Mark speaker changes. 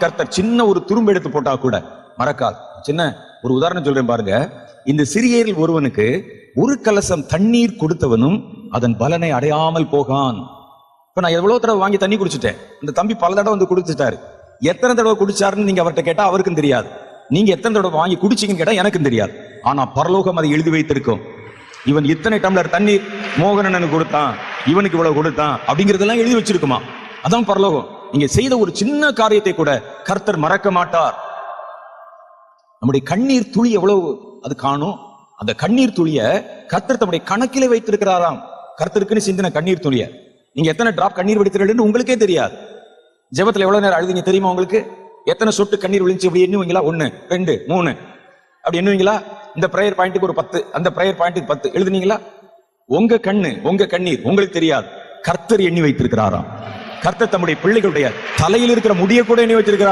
Speaker 1: கர்த்தர் சின்ன ஒரு துரும்பு எடுத்து போட்டா கூட மறக்காது. சின்ன ஒரு உதாரணம் சொல்றேன் பாருங்க. இந்த சிறியரில் ஒருவனுக்கு ஒரு கலசம் தண்ணீர் கொடுத்தவனும் அதன் பலனை அடையாமல் போகான். இப்ப நான் எவ்வளவு தடவை வாங்கி தண்ணி குடிச்சிட்டேன், இந்த தம்பி பல தடவை வந்து குடிச்சிட்டாரு. எத்தனை தடவை குடிச்சாருன்னு நீங்க அவர்கிட்ட கேட்டா அவருக்கும் தெரியாது. நீங்க எத்தனை தடவை வாங்கி குடிச்சீங்கன்னு கேட்டா எனக்கும் தெரியாது. ஆனா பரலோகம் அதை எழுதி வைத்திருக்கும். இவன் இத்தனை டம்ளர் தண்ணீர் மோகனனுக்கு கொடுத்தான், இவனுக்கு இவ்வளவு கொடுத்தான் அப்படிங்கறதெல்லாம் எழுதி வச்சிருக்குமா. அதான் பரலோகம். நீங்க செய்த ஒரு சின்ன காரியத்தை கூட கர்த்தர் மறக்க மாட்டார். நம்முடைய கண்ணீர் துளி எவ்வளவு அது காணும். அந்த கண்ணீர் துளிய கர்த்தர் தம்முடைய கணக்கிலே வைத்திருக்கிறாராம். கர்த்தருக்குன்னு சிந்தின கண்ணீர் துளிய நீங்க எத்தனை டிராப் கண்ணீர் வடித்தீர்கள் உங்களுக்கே தெரியாது. ஜெபத்துல எவ்வளவு நேரம் அழுதிங்க தெரியுமா உங்களுக்கு? எத்தனை சொட்டு கண்ணீர் விழுந்துச்சு அப்படி எண்ணுவீங்களா? 1 2 3 அப்படி எண்ணுவீங்களா? இந்த பிரேயர் பாயிண்ட்டுக்கு ஒரு 10, அந்த பிரேயர் பாயிண்ட்டுக்கு 10 எழுதுனீங்களா? உங்க கண்ணீர் உங்களுக்கு தெரியாது. கர்த்தர் எண்ணி வைத்திருக்கிறாராம். கர்த்தர் தம்முடைய பிள்ளைகளுடைய தலையில் இருக்கிற முடிய கூட எண்ணி வச்சிருக்கிறார்.